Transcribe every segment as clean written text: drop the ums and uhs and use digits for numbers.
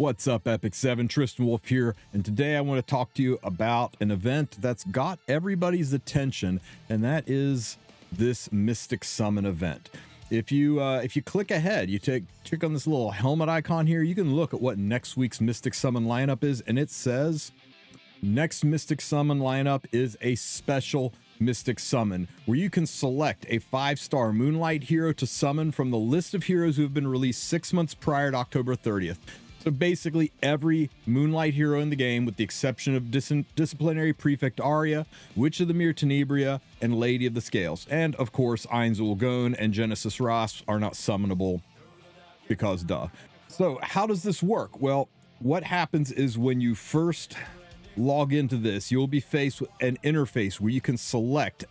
What's up, Epic 7? Tristan Wolf here, and today I want to talk to you about an event that's got everybody's attention, and that is this Mystic Summon event. If you click ahead, you click on this little helmet icon here, you can look at what next week's Mystic Summon lineup is, and it says next Mystic Summon lineup is a special Mystic Summon, where you can select a 5-star Moonlight hero to summon from the list of heroes who have been released 6 months prior to October 30th. So basically every Moonlight hero in the game, with the exception of Disciplinary Prefect Arya, Witch of the Mere Tenebria, and Lady of the Scales. And of course, Ainzul Gon and Genesis Ross are not summonable because duh. So how does this work? Well, what happens is when you first log into this, you'll be faced with an interface where you can select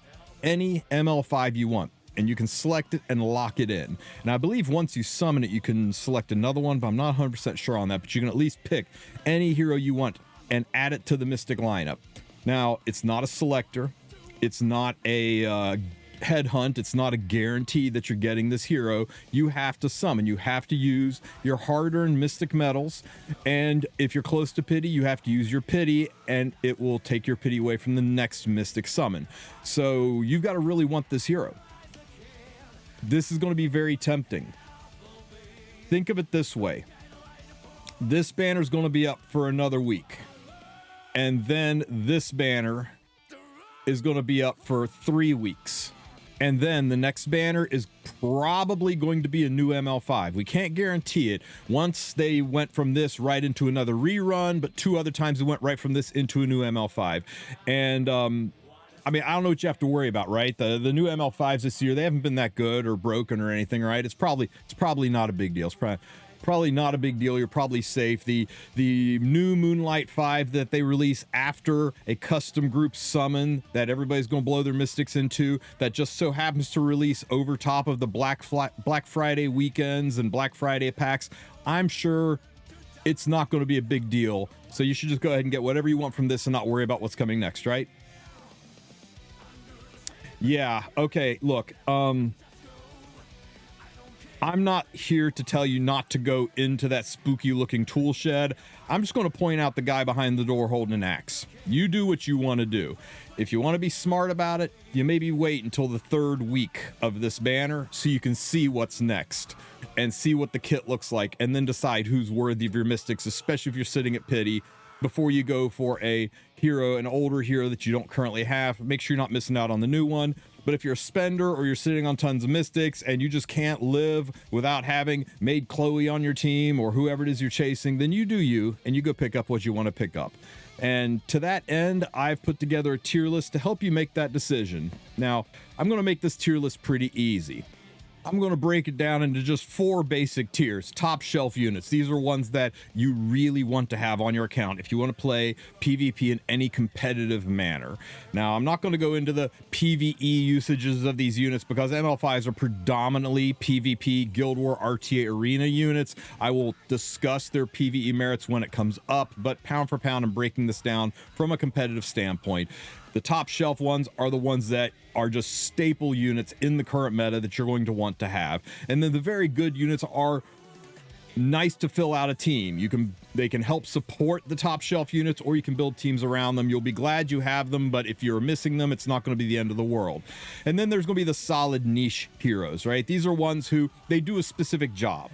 any ML5 you want. And you can select it and lock it in. And I believe once you summon it, you can select another one, but I'm not 100% sure on that. But you can at least pick any hero you want and add it to the Mystic lineup. Now, it's not a selector. It's not a headhunt. It's not a guarantee that you're getting this hero. You have to summon. You have to use your hard-earned Mystic medals. And if you're close to pity, you have to use your pity, and it will take your pity away from the next Mystic summon. So you've got to really want this hero. This is going to be very tempting. Think of it this way. This banner is going to be up for another week. And then this banner is going to be up for 3 weeks. And then the next banner is probably going to be a new ML5. We can't guarantee it. Once they went from this right into another rerun, but 2 other times they went right from this into a new ML5. And, I mean, I don't know what you have to worry about, right? The new ML5s this year, they haven't been that good or broken or anything, right? It's probably not a big deal. It's probably not a big deal. You're probably safe. The new Moonlight 5 that they release after a custom group summon that everybody's going to blow their mystics into, that just so happens to release over top of the Black Friday weekends and Black Friday packs, I'm sure it's not going to be a big deal. So you should just go ahead and get whatever you want from this and not worry about what's coming next, right? Yeah, okay, look, I'm not here to tell you not to go into that spooky looking tool shed. I'm just going to point out the guy behind the door holding an axe. You do what you want to do. If you want to be smart about it, you maybe wait until the 3rd week of this banner so you can see what's next and see what the kit looks like, and then decide who's worthy of your mystics, especially if you're sitting at pity, before you go for a hero, an older hero that you don't currently have. Make sure you're not missing out on the new one. But if you're a spender or you're sitting on tons of mystics and you just can't live without having made Chloe on your team or whoever it is you're chasing, then you do you, and you go pick up what you want to pick up. And to that end, I've put together a tier list to help you make that decision. Now, I'm going to make this tier list pretty easy. I'm going to break it down into just 4 basic tiers. Top shelf units. These are ones that you really want to have on your account if you want to play PvP in any competitive manner. Now, I'm not going to go into the PvE usages of these units because ML5s are predominantly PvP, Guild War, RTA Arena units. I will discuss their PvE merits when it comes up, but pound for pound, I'm breaking this down from a competitive standpoint. The top shelf ones are the ones that are just staple units in the current meta that you're going to want to have. And then the very good units are nice to fill out a team. They can help support the top shelf units, or you can build teams around them. You'll be glad you have them, but if you're missing them, it's not going to be the end of the world. And then there's going to be the solid niche heroes, right? These are ones who they do a specific job.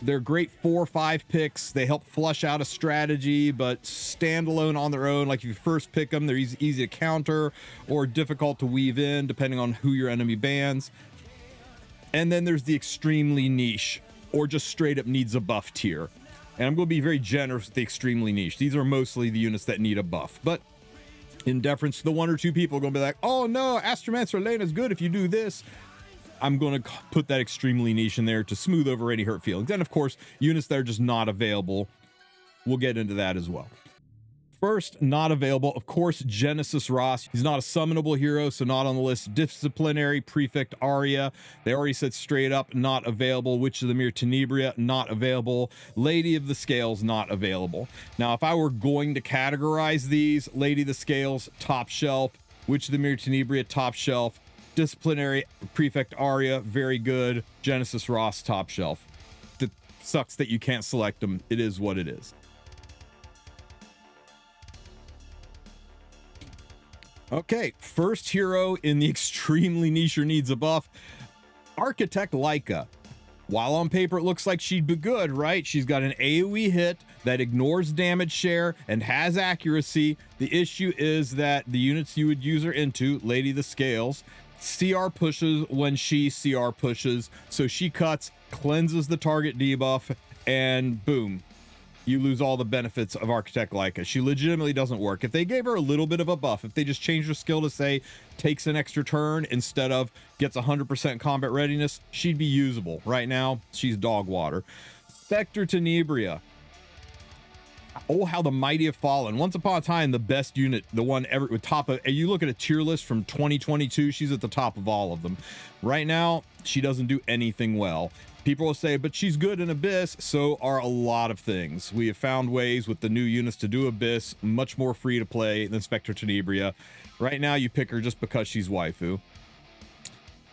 They're great 4 or 5 picks. They help flush out a strategy, but standalone on their own. Like if you first pick them, they're easy to counter or difficult to weave in, depending on who your enemy bans. And then there's the extremely niche, or just straight up needs a buff tier. And I'm going to be very generous with the extremely niche. These are mostly the units that need a buff. But in deference to the 1 or 2 people going to be like, oh no, Astromancer Elena is good if you do this, I'm going to put that extremely niche in there to smooth over any hurt feelings. Then, of course, units that are just not available, we'll get into that as well. First, not available, of course, Genesis Ross. He's not a summonable hero, so not on the list. Disciplinary Prefect Arya, they already said straight up, not available. Witch of the Mere Tenebria, not available. Lady of the Scales, not available. Now, if I were going to categorize these, Lady of the Scales, top shelf. Witch of the Mere Tenebria, top shelf. Disciplinary Prefect Arya, very good. Genesis Ross, top shelf. Sucks that you can't select them. It is what it is. Okay, first hero in the extremely niche or needs a buff, Architect Laika. While on paper it looks like she'd be good, right? She's got an AoE hit that ignores damage share and has accuracy. The issue is that the units you would use her into, Lady the Scales, CR pushes when she CR pushes. So she cuts, cleanses the target debuff, and boom, you lose all the benefits of Architect Laika. She legitimately doesn't work. If they gave her a little bit of a buff, if they just changed her skill to say takes an extra turn instead of gets 100% combat readiness, she'd be usable. Right now, she's dog water. Specter Tenebria. Oh, how the mighty have fallen. Once upon a time, the best unit, the one ever with top of, you look at a tier list from 2022, she's at the top of all of them. Right now, she doesn't do anything well. People will say, but she's good in Abyss. So are a lot of things. We have found ways with the new units to do Abyss much more free to play than Specter Tenebria. Right now, you pick her just because she's waifu.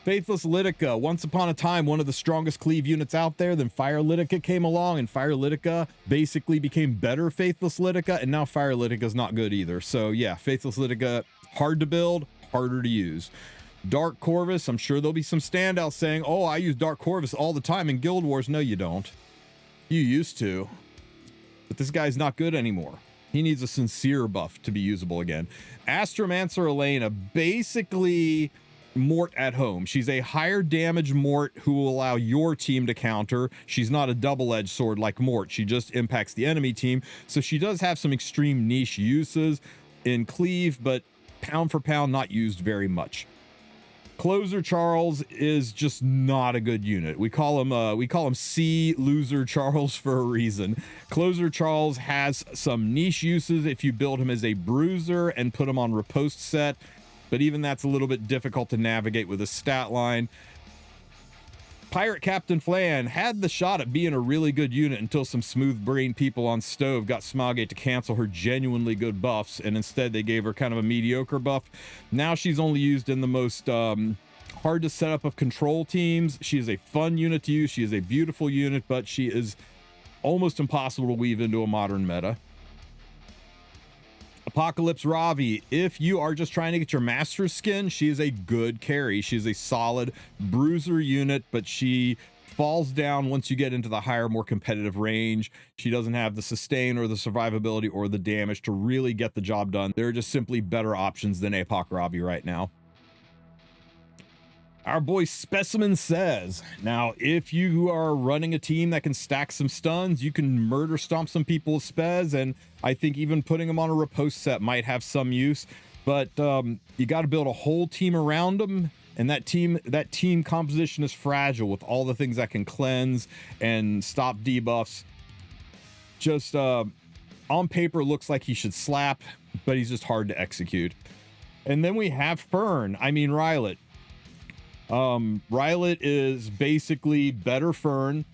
Faithless Lidica. Once upon a time, one of the strongest cleave units out there. Then Fire Lidica came along, and Fire Lidica basically became better Faithless Lidica, and now Fire Lidica is not good either. So yeah, Faithless Lidica, hard to build, harder to use. Dark Corvus, I'm sure there'll be some standouts saying, oh, I use Dark Corvus all the time in Guild Wars. No, you don't. You used to. But this guy's not good anymore. He needs a sincere buff to be usable again. Astromancer Elena, basically Mort at home. She's a higher damage Mort who will allow your team to counter. She's not a double-edged sword like Mort. She just impacts the enemy team. So she does have some extreme niche uses in cleave, but pound for pound, not used very much. Closer Charles is just not a good unit. We call him C loser Charles for a reason. Closer Charles has some niche uses if you build him as a bruiser and put him on riposte set, but even that's a little bit difficult to navigate with a stat line. Pirate Captain Flan had the shot at being a really good unit until some smooth-brained people on Stove got Smoggate to cancel her genuinely good buffs, and instead they gave her kind of a mediocre buff. Now she's only used in the most hard to set up of control teams. She is a fun unit to use. She is a beautiful unit, but she is almost impossible to weave into a modern meta. Apocalypse Ravi, if you are just trying to get your master skin, she is a good carry. She's a solid bruiser unit, but she falls down once you get into the higher, more competitive range. She doesn't have the sustain or the survivability or the damage to really get the job done. There are just simply better options than Apoc Ravi right now. Our boy Specimen Sez. Now, if you are running a team that can stack some stuns, you can murder stomp some people with Spez, and I think even putting them on a riposte set might have some use. But you got to build a whole team around them, and that team composition is fragile with all the things that can cleanse and stop debuffs. Just on paper, looks like he should slap, but he's just hard to execute. And then we have Fern. I mean, Rylet. Rylet is basically better Fern,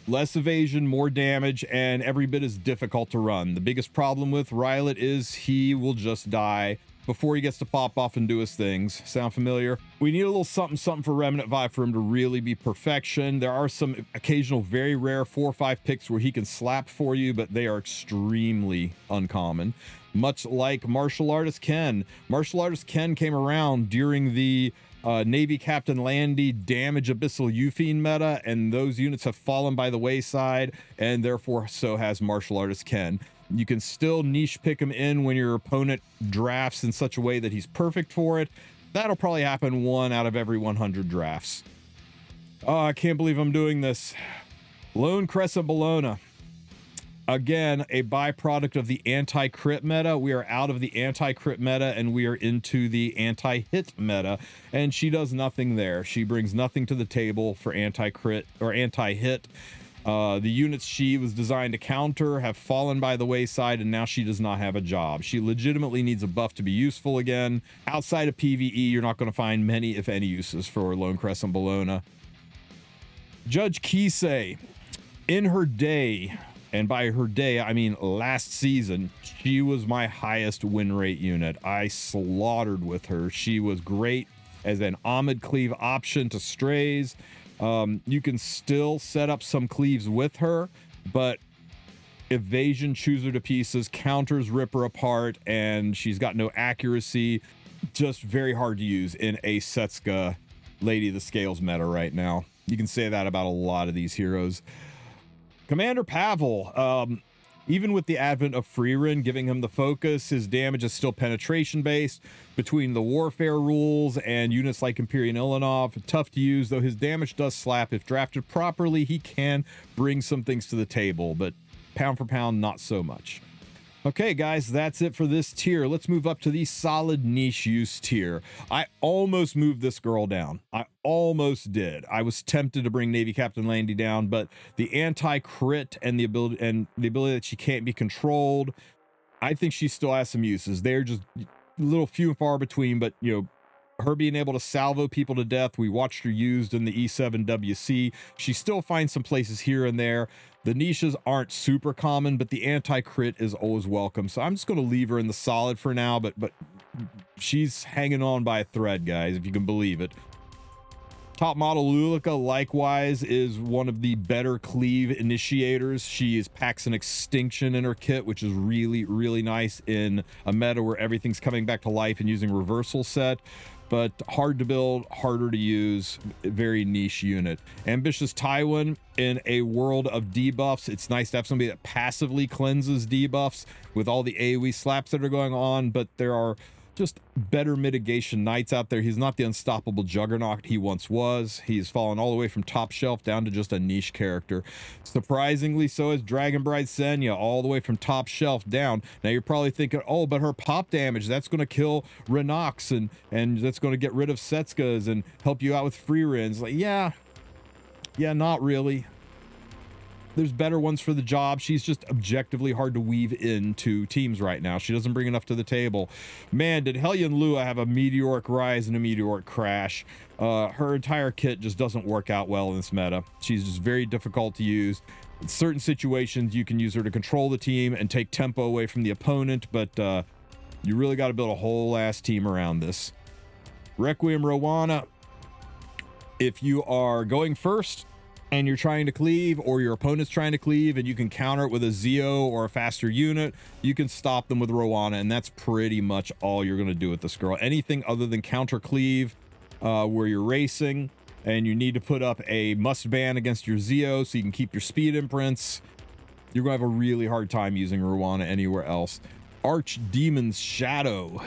less evasion, more damage, and every bit as difficult to run. The biggest problem with Rylet is he will just die before he gets to pop off and do his things. Sound familiar? We need a little something for Remnant Violet for him to really be perfection. There are some occasional very rare 4 or 5 picks where he can slap for you, but they are extremely uncommon. Much like Martial Artist Ken. Martial Artist Ken came around during the Navy Captain Landy damage Abyssal Eufiend meta, and those units have fallen by the wayside, and therefore so has Martial Artist Ken. You can still niche pick him in when your opponent drafts in such a way that he's perfect for it. That'll probably happen 1 out of every 100 drafts. Oh, I can't believe I'm doing this. Lone Crescent Bellona. Again, a byproduct of the anti-crit meta. We are out of the anti-crit meta and we are into the anti-hit meta, and she does nothing there. She brings nothing to the table for anti-crit or anti-hit. The units she was designed to counter have fallen by the wayside, and now she does not have a job. She legitimately needs a buff to be useful again. Outside of PvE, you're not going to find many, if any, uses for Lone Crescent Bellona. Judge Kise, in her day, and by her day, I mean last season, she was my highest win rate unit. I slaughtered with her. She was great as an Ahmed Cleave option to strays. You can still set up some cleaves with her, but evasion chews her to pieces, counters rip her apart, and she's got no accuracy. Just very hard to use in a Setsuka Lady of the Scales meta right now. You can say that about a lot of these heroes. Commander Pavel, even with the advent of Freerin giving him the focus, his damage is still penetration based. Between the warfare rules and units like Imperial Ilanov, tough to use, though his damage does slap. If drafted properly, he can bring some things to the table, but pound for pound, not so much. Okay, guys, that's it for this tier. Let's move up to the solid niche use tier. I almost moved this girl down. I almost did. I was tempted to bring Navy Captain Landy down, but the anti-crit and the ability that she can't be controlled, I think she still has some uses. They're just a little few and far between, but you know, her being able to salvo people to death, we watched her used in the E7 WC. She still finds some places here and there. The niches aren't super common, but the anti-crit is always welcome. So I'm just going to leave her in the solid for now, but she's hanging on by a thread, guys, if you can believe it. Top Model Luluca, likewise, is one of the better cleave initiators. She packs an extinction in her kit, which is really, really nice in a meta where everything's coming back to life and using reversal set. But hard to build, harder to use, very niche unit. Ambitious Tywin, in a world of debuffs, it's nice to have somebody that passively cleanses debuffs with all the AoE slaps that are going on, but there are just better mitigation knights out there. He's not the unstoppable juggernaut he once was. He's fallen all the way from top shelf down to just a niche character. Surprisingly, so is Dragon Bride Senya, all the way from top shelf down. Now you're probably thinking, oh, but her pop damage, that's going to kill Renox and that's going to get rid of Setsukas and help you out with free rins. Like, yeah, not really. There's better ones for the job. She's just objectively hard to weave into teams right now. She doesn't bring enough to the table. Man, did Hellion Lua have a meteoric rise and a meteoric crash. Her entire kit just doesn't work out well in this meta. She's just very difficult to use. In certain situations, you can use her to control the team and take tempo away from the opponent, but you really got to build a whole ass team around this. Requiem Roana, if you are going first, and you're trying to cleave, or your opponent's trying to cleave, and you can counter it with a Zeo or a faster unit, you can stop them with Roana, and that's pretty much all you're going to do with this girl. Anything other than counter cleave, where you're racing, and you need to put up a must ban against your Zeo so you can keep your speed imprints, you're going to have a really hard time using Roana anywhere else. Archdemon's Shadow.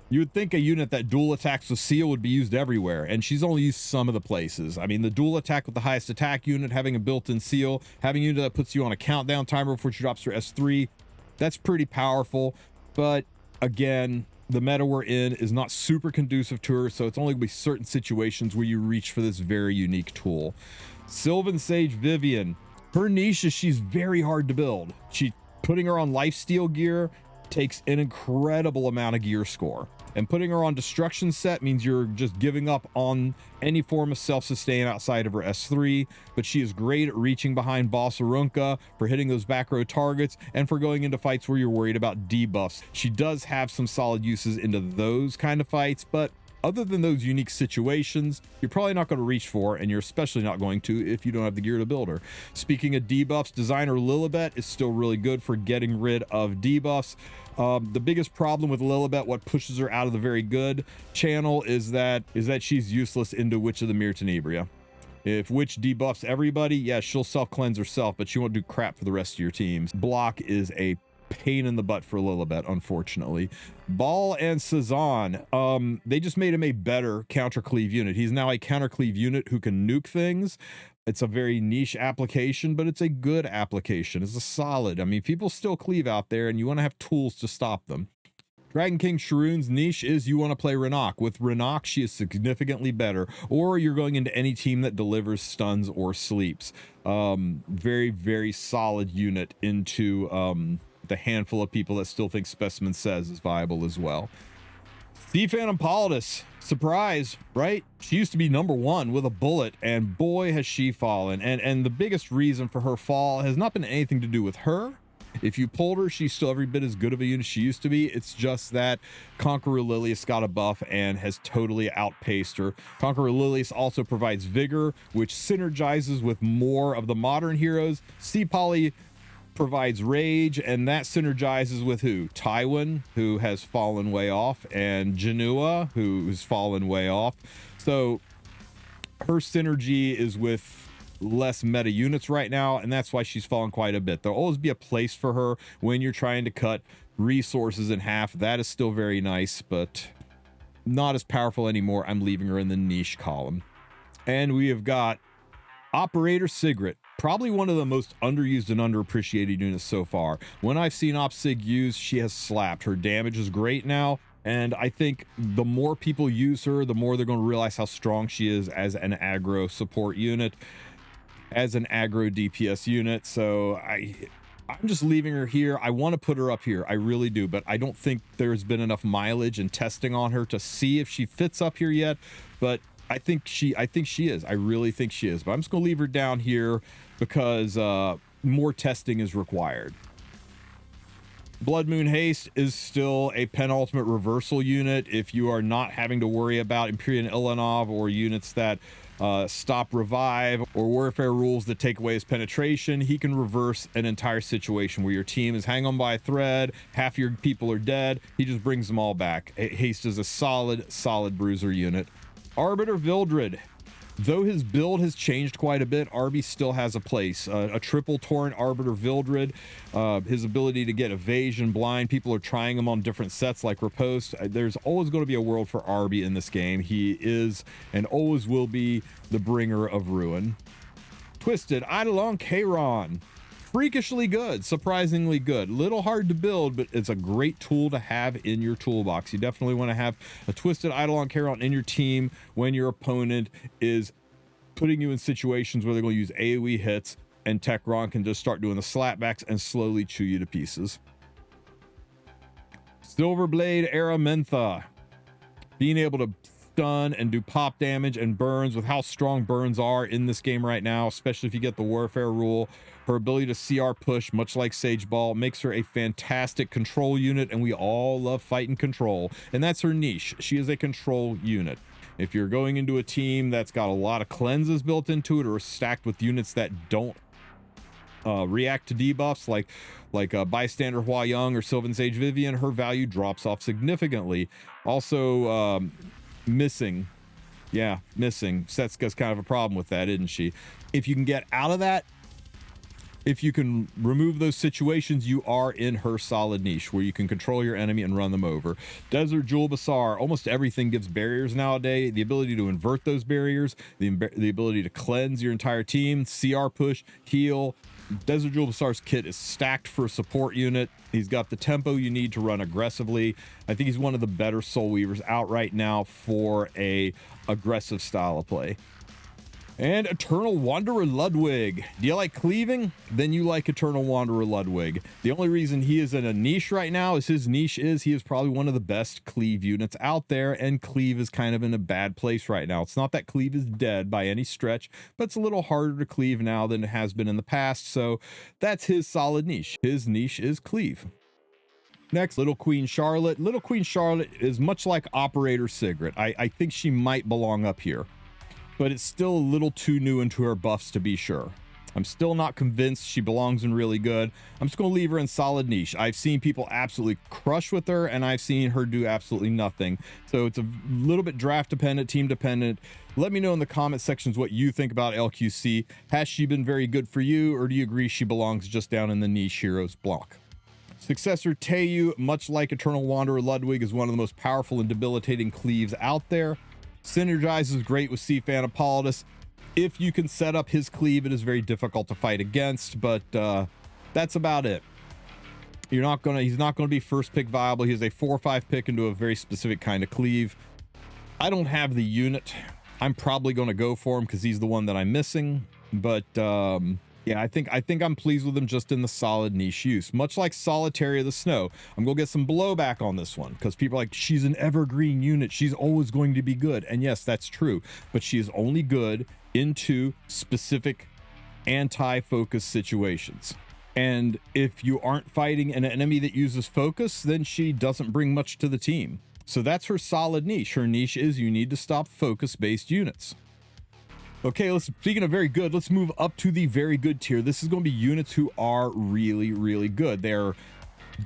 You would think a unit that dual attacks with Seal would be used everywhere, and she's only used some of the places. I mean, the dual attack with the highest attack unit, having a built-in Seal, having a unit that puts you on a countdown timer before she drops her S3, that's pretty powerful. But again, the meta we're in is not super conducive to her, so it's only going to be certain situations where you reach for this very unique tool. Sylvan Sage Vivian, her niche is she's very hard to build. Putting her on lifesteal gear takes an incredible amount of gear score. And putting her on destruction set means you're just giving up on any form of self-sustain outside of her S3, but she is great at reaching behind Bossarunka, for hitting those back row targets, and for going into fights where you're worried about debuffs. She does have some solid uses into those kind of fights, but other than those unique situations, you're probably not going to reach for, and you're especially not going to if you don't have the gear to build her. Speaking of debuffs, designer Lilibet is still really good for getting rid of debuffs. The biggest problem with Lilibet, what pushes her out of the very good channel, is that she's useless into Witch of the Mir Tenebria. If Witch debuffs everybody, yeah, she'll self-cleanse herself, but she won't do crap for the rest of your teams. Block is a pain in the butt for Lilibet, unfortunately. Baal and Sezan, they just made him a better counter cleave unit. He's now a counter cleave unit who can nuke things. It's a very niche application, but it's a good application. It's a solid. I mean, people still cleave out there, and you want to have tools to stop them. Dragon King Sharun's niche is you want to play Renox. With Renox, she is significantly better, or you're going into any team that delivers stuns or sleeps. Very, very solid unit into the handful of people that still think Specimen Sez is viable as well. The Phantom Politis, surprise, right? She used to be #1 with a bullet, and boy has she fallen. And the biggest reason for her fall has not been anything to do with her. If you pulled her, she's still every bit as good of a unit as she used to be. It's just that Conqueror Lilius got a buff and has totally outpaced her. Conqueror Lilius also provides vigor, which synergizes with more of the modern heroes. Sea Poly provides rage, and that synergizes with who? Tywin, who has fallen way off, and Genua, who's fallen way off. So her synergy is with less meta units right now, and that's why she's fallen quite a bit. There'll always be a place for her when you're trying to cut resources in half. That is still very nice, but not as powerful anymore. I'm leaving her in the niche column. And we have got Operator Sigret, probably one of the most underused and underappreciated units so far. When I've seen OpSig used, she has slapped. Her damage is great now, and I think the more people use her, the more they're going to realize how strong she is as an aggro support unit, as an aggro DPS unit. So I'm just leaving her here. I want to put her up here, I really do, but I don't think there's been enough mileage and testing on her to see if she fits up here yet. But I think she is. I really think she is. But I'm just gonna leave her down here because more testing is required. Blood Moon Haste is still a penultimate reversal unit. If you are not having to worry about Empyrean Ilanov or units that stop revive or warfare rules that take away his penetration, he can reverse an entire situation where your team is hanging on by a thread, half your people are dead, he just brings them all back. Haste is a solid bruiser unit. Arbiter Vildred, though his build has changed quite a bit, Arby still has a place. A triple torrent Arbiter Vildred, his ability to get evasion, blind, people are trying him on different sets like Riposte. There's always going to be a world for Arby in this game. He is and always will be the bringer of ruin. Twisted Eidolon Kayron, freakishly good, surprisingly good. Little hard to build, but it's a great tool to have in your toolbox. You definitely want to have a Twisted Eidolon Kayron in your team when your opponent is putting you in situations where they're going to use AoE hits, and Techron can just start doing the slapbacks and slowly chew you to pieces. Silverblade Era Mentha, being able to stun and do pop damage and burns. With how strong burns are in this game right now, especially if you get the warfare rule, her ability to CR push, much like Sage Ball, makes her a fantastic control unit, and we all love fighting control, and that's her niche. She is a control unit. If you're going into a team that's got a lot of cleanses built into it or stacked with units that don't react to debuffs like Bystander Hua Young or Sylvan Sage Vivian, her value drops off significantly. Also missing Setsuka's kind of a problem with that, isn't she? If you can get out of that, if you can remove those situations, you are in her solid niche where you can control your enemy and run them over. Desert Jewel Basar, almost everything gives barriers nowadays. The ability to invert those barriers, the ability to cleanse your entire team, CR push, heal. Desert Jewel Basar's kit is stacked for a support unit. He's got the tempo you need to run aggressively. I think he's one of the better Soul Weavers out right now for a aggressive style of play. And Eternal Wanderer Ludwig. Do you like cleaving? Then you like Eternal Wanderer Ludwig. The only reason he is in a niche right now is his niche is he is probably one of the best cleave units out there, and cleave is kind of in a bad place right now. It's not that cleave is dead by any stretch, but it's a little harder to cleave now than it has been in the past, so that's his solid niche. His niche is cleave. Next, Little Queen Charlotte. Little Queen Charlotte is much like Operator Sigret. I think she might belong up here, but it's still a little too new into her buffs to be sure. I'm still not convinced she belongs in really good. I'm just going to leave her in solid niche. I've seen people absolutely crush with her, and I've seen her do absolutely nothing. So it's a little bit draft dependent, team dependent. Let me know in the comment sections what you think about LQC. Has she been very good for you, or do you agree she belongs just down in the niche heroes block? Successor Teiyu, much like Eternal Wanderer Ludwig, is one of the most powerful and debilitating cleaves out there. Synergizes great with Phantom Politis. If you can set up his cleave, it is very difficult to fight against, but that's about it. He's not gonna be first pick viable. He is a 4 or 5 pick into a very specific kind of cleave. I don't have the unit. I'm probably gonna go for him because he's the one that I'm missing, but yeah, I think I'm pleased with him just in the solid niche use. Much like Solitary of the Snow, I'm gonna get some blowback on this one because people are like, she's an evergreen unit, she's always going to be good. And yes, that's true, but she is only good into specific anti-focus situations. And if you aren't fighting an enemy that uses focus, then she doesn't bring much to the team. So that's her solid niche. Her niche is you need to stop focus-based units. Okay, speaking of very good, let's move up to the very good tier. This is going to be units who are really, really good. They're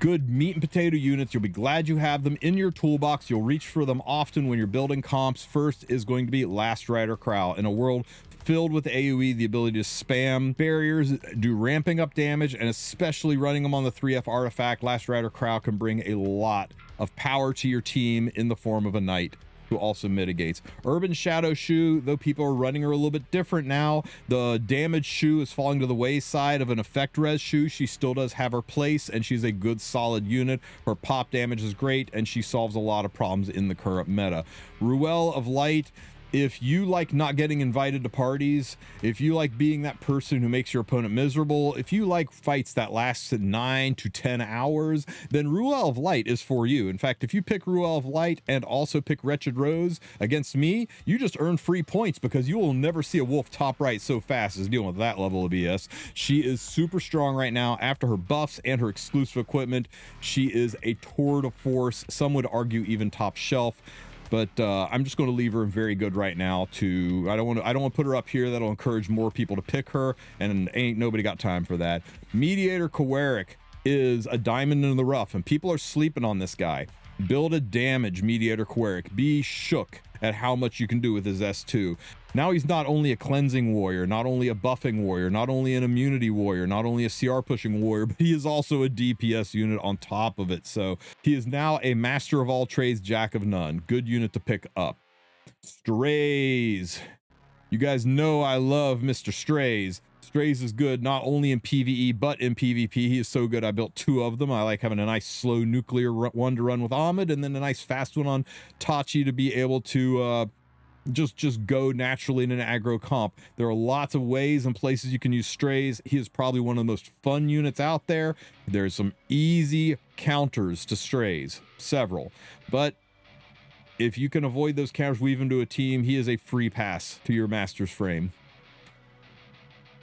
good meat and potato units. You'll be glad you have them in your toolbox. You'll reach for them often when you're building comps. First is going to be Last Rider Crow. In a world filled with AoE, the ability to spam barriers, do ramping up damage, and especially running them on the 3F artifact, Last Rider Crow can bring a lot of power to your team in the form of a knight who also mitigates. Urban Shadow Shoe, though people are running her a little bit different now, the damage shoe is falling to the wayside of an effect res shoe. She still does have her place, and she's a good solid unit. Her pop damage is great, and she solves a lot of problems in the current meta. Ruel of Light, if you like not getting invited to parties, if you like being that person who makes your opponent miserable, if you like fights that last 9 to 10 hours, then Ruel of Light is for you. In fact, if you pick Ruel of Light and also pick Wretched Rose against me, you just earn free points because you will never see a wolf top right so fast as dealing with that level of BS. She is super strong right now after her buffs and her exclusive equipment. She is a tour de force. Some would argue even top shelf. But I'm just going to leave her very good right now. I don't want to put her up here. That'll encourage more people to pick her, and ain't nobody got time for that. Mediator Kawaric is a diamond in the rough, and people are sleeping on this guy. Build a damage Mediator Kawaric. Be shook at how much you can do with his S2. Now he's not only a cleansing warrior, not only a buffing warrior, not only an immunity warrior, not only a CR pushing warrior, but he is also a DPS unit on top of it. So he is now a master of all trades, jack of none. Good unit to pick up. Strays. You guys know I love Mr. Strays. Strays is good not only in PvE but in PvP. He is so good I built 2 of them. I like having a nice slow nuclear one to run with Ahmed, and then a nice fast one on Tachi to be able to just go naturally in an aggro comp. There are lots of ways and places you can use Strays. He is probably one of the most fun units out there. There's some easy counters to Strays, several, but if you can avoid those counters, weave him to a team, he is a free pass to your master's frame.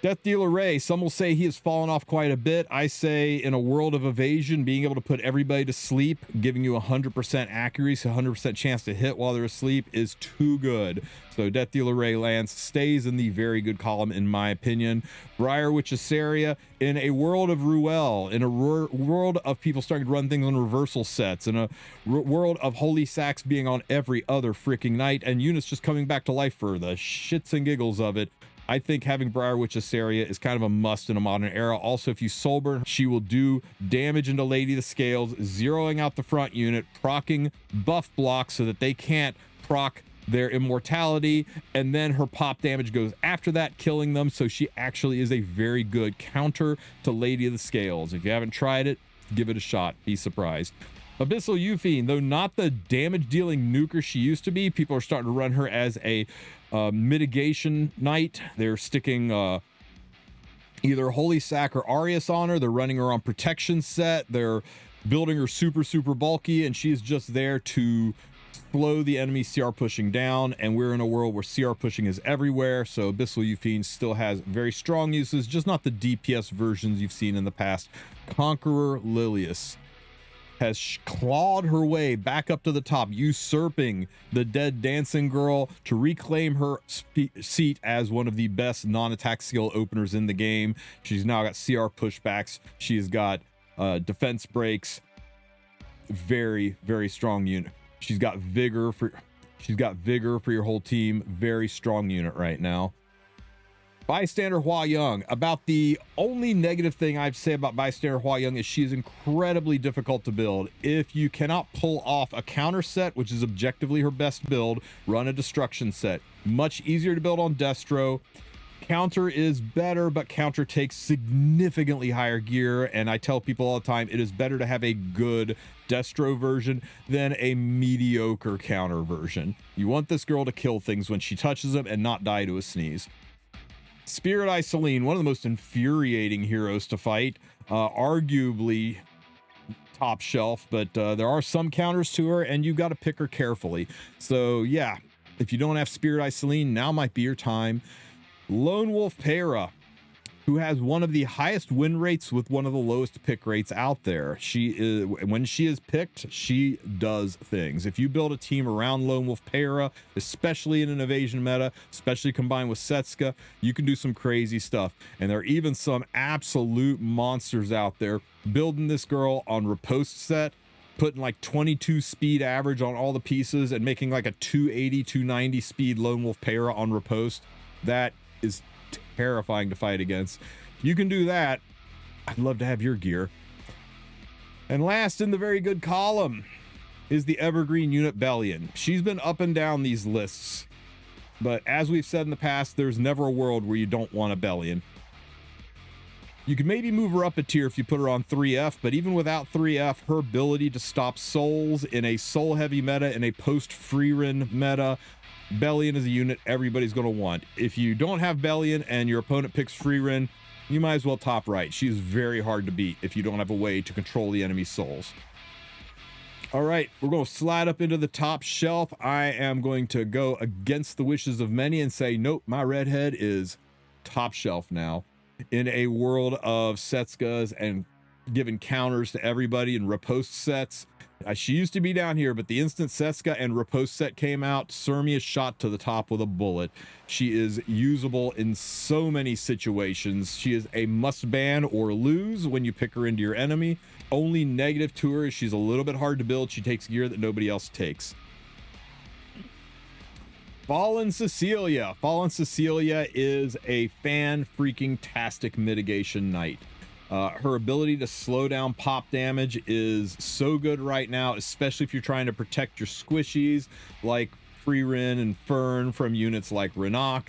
Death Dealer Ray, some will say he has fallen off quite a bit. I say in a world of evasion, being able to put everybody to sleep, giving you 100% accuracy, 100% chance to hit while they're asleep is too good. So Death Dealer Ray Lance stays in the very good column in my opinion. Briar Witchesaria, in a world of Ruel, in a world of people starting to run things on reversal sets, in a world of Holy Sacks being on every other freaking night, and units just coming back to life for the shits and giggles of it, I think having Briar Witchesaria is kind of a must in a modern era. Also, if you soul burn, she will do damage into Lady of the Scales, zeroing out the front unit, proccing buff blocks so that they can't proc their immortality, and then her pop damage goes after that, killing them. So she actually is a very good counter to Lady of the Scales. If you haven't tried it, give it a shot. Be surprised. Abyssal Euphine, though not the damage dealing nuker she used to be, people are starting to run her as a mitigation knight. They're sticking either Holy Sack or Arius on her. They're running her on protection set. They're building her super bulky, and she's just there to slow the enemy CR pushing down. And we're in a world where CR pushing is everywhere, so Abyssal Euphine still has very strong uses, just not the DPS versions you've seen in the past. Conqueror Lilius has clawed her way back up to the top, usurping the dead dancing girl to reclaim her seat as one of the best non-attack skill openers in the game. She's now got CR pushbacks. She's got defense breaks. Very strong unit. She's got vigor for your whole team. Very strong unit right now. Bystander Hua Young. About the only negative thing I'd say about Bystander Hua Young is she is incredibly difficult to build. If you cannot pull off a counter set, which is objectively her best build, run a destruction set. Much easier to build on Destro. Counter is better, but counter takes significantly higher gear, and I tell people all the time it is better to have a good Destro version than a mediocre counter version. You want this girl to kill things when she touches them and not die to a sneeze. Spirit Eye Celine, one of the most infuriating heroes to fight, arguably top shelf, but there are some counters to her, and you got to pick her carefully. So yeah, if you don't have Spirit Eye Celine, now might be your time. Lone Wolf Para. who has one of the highest win rates with one of the lowest pick rates out there. She is, when she is picked, she does things. If you build a team around Lone Wolf Para, especially in an evasion meta, especially combined with Setska, you can do some crazy stuff. And there are even some absolute monsters out there building this girl on Riposte set, putting like 22 speed average on all the pieces and making like a 280, 290 speed Lone Wolf Para on Riposte. That is terrifying to fight against. If you can do that, I'd love to have your gear. And last in the very good column is the evergreen unit Bellion. She's been up and down these lists, but as we've said in the past, there's never a world where you don't want a Bellion. You can maybe move her up a tier if you put her on 3F, but even without 3F, her ability to stop souls in a soul heavy meta, in a post Freerin meta, Bellion is a unit everybody's going to want. If you don't have Bellion and your opponent picks Freerin, you might as well top right. She's very hard to beat if you don't have a way to control the enemy's souls. All right, we're going to slide up into the top shelf. I am going to go against the wishes of many and say, nope, my redhead is top shelf now. In a world of Setskas and giving counters to everybody in Riposte sets. She used to be down here, but the instant Setska and Riposte set came out, Sirmia shot to the top with a bullet. She is usable in so many situations. She is a must ban or lose when you pick her into your enemy. Only negative to her is she's a little bit hard to build. She takes gear that nobody else takes. Fallen Cecilia. Fallen Cecilia is a fan-freaking-tastic mitigation knight. Her ability to slow down pop damage is so good right now, especially if you're trying to protect your squishies like Freerin and Fern from units like Renak.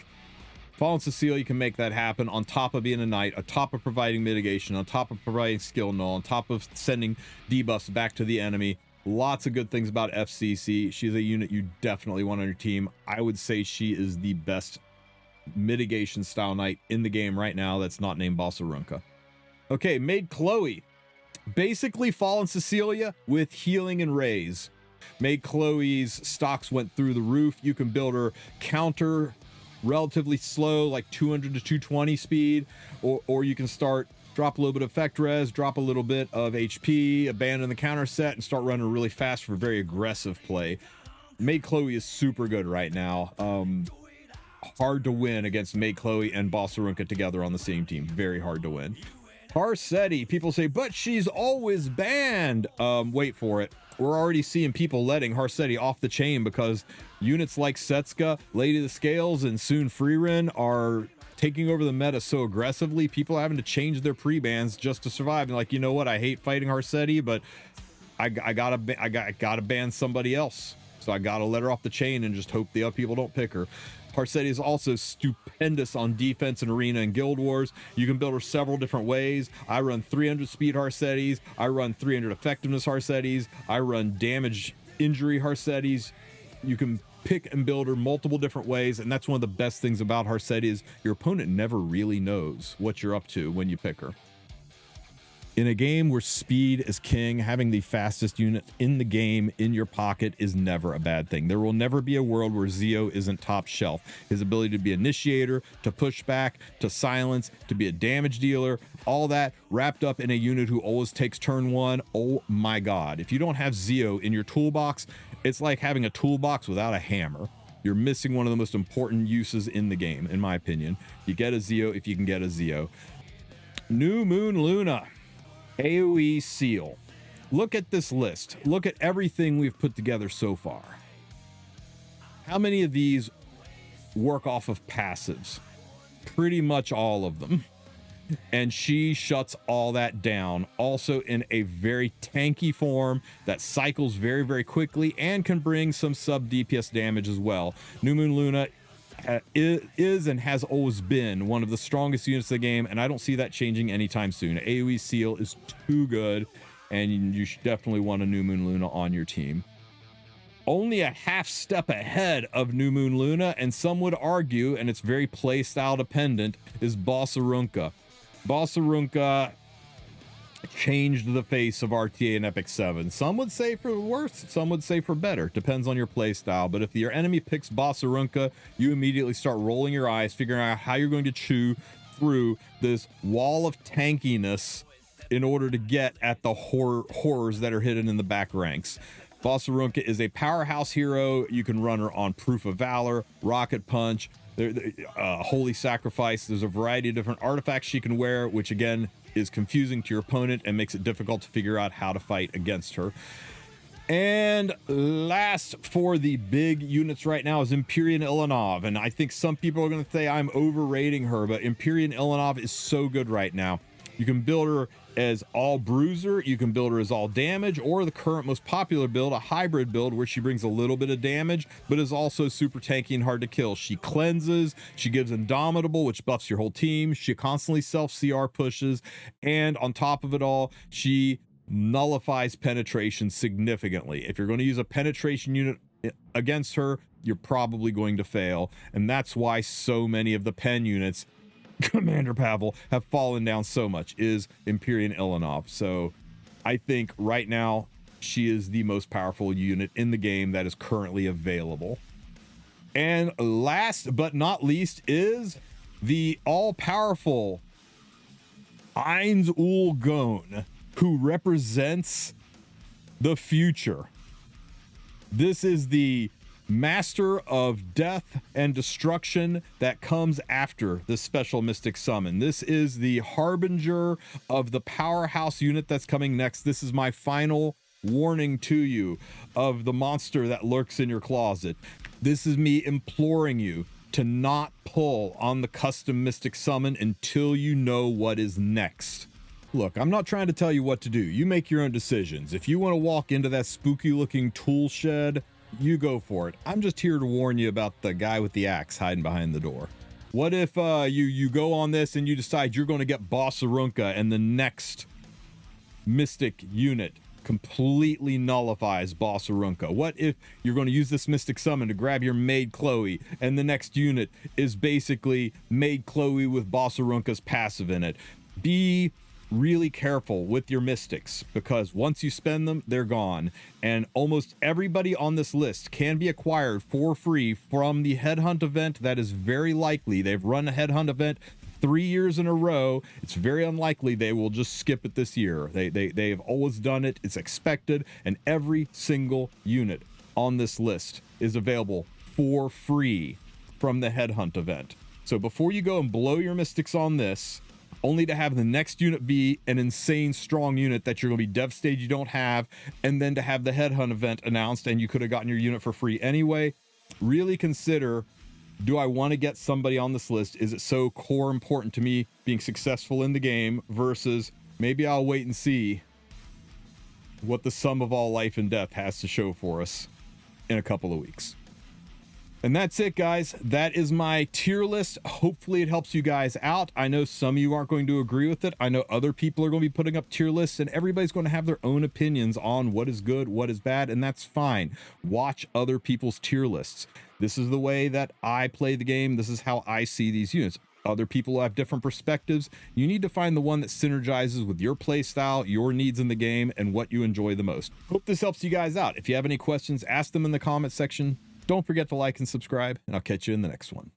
Fallen Cecilia can make that happen on top of being a knight, on top of providing mitigation, on top of providing skill null, on top of sending debuffs back to the enemy. Lots of good things about FCC. She's a unit you definitely want on your team. I would say she is the best mitigation style knight in the game right now that's not named Bossarunka. Okay, Maid Chloe. Basically Fallen Cecilia with healing and raise. Maid Chloe's stocks went through the roof. You can build her counter relatively slow, like 200 to 220 speed, or you can start drop a little bit of effect res, drop a little bit of HP, abandon the counter set, and start running really fast for very aggressive play. Maid Chloe is super good right now. Hard to win against Maid Chloe and Bossarunka together on the same team. Very hard to win. Harsetti, people say, but she's always banned. Wait for it. We're already seeing people letting Harsetti off the chain because units like Setska, Lady of the Scales, and soon Freerin are taking over the meta so aggressively. People are having to change their pre-bans just to survive. And like, you know what? I hate fighting Harsetti, but I gotta ban somebody else. So I gotta let her off the chain and just hope the other people don't pick her. Harsetti is also stupendous on defense in Arena and Guild Wars. You can build her several different ways. I run 300 speed Harsettis. I run 300 effectiveness Harsettis. I run damage injury Harsettis. You can pick and build her multiple different ways, and that's one of the best things about Harsetti is your opponent never really knows what you're up to when you pick her. In a game where speed is king, having the fastest unit in the game in your pocket is never a bad thing. There will never be a world where Zio isn't top shelf. His ability to be initiator, to push back, to silence, to be a damage dealer, all that wrapped up in a unit who always takes turn one. Oh my God. If you don't have Zio in your toolbox, it's like having a toolbox without a hammer. You're missing one of the most important uses in the game, in my opinion. You get a Zio if you can get a Zio. New Moon Luna. AoE Seal. Look at this list. Look at everything we've put together so far. How many of these work off of passives? Pretty much all of them. And she shuts all that down. Also in a very tanky form that cycles very, very quickly and can bring some sub DPS damage as well. New Moon Luna is and has always been one of the strongest units of the game, and I don't see that changing anytime soon. AoE Seal is too good, and you should definitely want a New Moon Luna on your team. Only a half step ahead of New Moon Luna, and some would argue, and it's very playstyle dependent, is Bossarunka. Bossarunka changed the face of RTA in Epic 7. Some would say for worse, some would say for better. Depends on your play style. But if your enemy picks Bossarunka, you immediately start rolling your eyes, figuring out how you're going to chew through this wall of tankiness in order to get at the horrors that are hidden in the back ranks. Bossarunka is a powerhouse hero. You can run her on Proof of Valor, Rocket Punch, Holy Sacrifice. There's a variety of different artifacts she can wear, which again is confusing to your opponent and makes it difficult to figure out how to fight against her. And last for the big units right now is Empyrean Ilanov. And I think some people are going to say I'm overrating her, but Empyrean Ilanov is so good right now. You can build her as all bruiser, you can build her as all damage, or the current most popular build, a hybrid build where she brings a little bit of damage, but is also super tanky and hard to kill. She cleanses, she gives Indomitable, which buffs your whole team. She constantly self-CR pushes, and on top of it all, she nullifies penetration significantly. If you're going to use a penetration unit against her, you're probably going to fail, and that's why so many of the pen units, Commander Pavel, have fallen down so much, is Empyrean Ilanov. So I think right now she is the most powerful unit in the game that is currently available. And last but not least is the all-powerful Ainz Ul Gon, who represents the future. This is the master of death and destruction that comes after the special mystic summon. This is the harbinger of the powerhouse unit that's coming next. This is my final warning to you of the monster that lurks in your closet. This is me imploring you to not pull on the custom mystic summon until you know what is next. Look, I'm not trying to tell you what to do. You make your own decisions. If you want to walk into that spooky looking tool shed, you go for it. I'm just here to warn you about the guy with the axe hiding behind the door. What if you go on this and you decide you're going to get Bossarunka, and the next mystic unit completely nullifies Bossarunka? What if you're going to use this mystic summon to grab your Maid Chloe, and the next unit is basically Maid Chloe with Bossarunka's passive in it? Be really careful with your mystics, because once you spend them, they're gone. And almost everybody on this list can be acquired for free from the headhunt event. That is very likely. They've run a headhunt event 3 years in a row. It's very unlikely they will just skip it this year. They've always done it. It's expected. And every single unit on this list is available for free from the headhunt event. So before you go and blow your mystics on this, only to have the next unit be an insane strong unit that you're going to be devastated you don't have, and then to have the headhunt event announced and you could have gotten your unit for free anyway, really consider, do I want to get somebody on this list? Is it so core important to me being successful in the game, versus maybe I'll wait and see what the sum of all life and death has to show for us in a couple of weeks. And that's it, guys. That is my tier list. Hopefully it helps you guys out. I know some of you aren't going to agree with it. I know other people are going to be putting up tier lists, and everybody's going to have their own opinions on what is good, what is bad, and that's fine. Watch other people's tier lists. This is the way that I play the game. This is how I see these units. Other people have different perspectives. You need to find the one that synergizes with your play style, your needs in the game, and what you enjoy the most. Hope this helps you guys out. If you have any questions, ask them in the comment section. Don't forget to like and subscribe, and I'll catch you in the next one.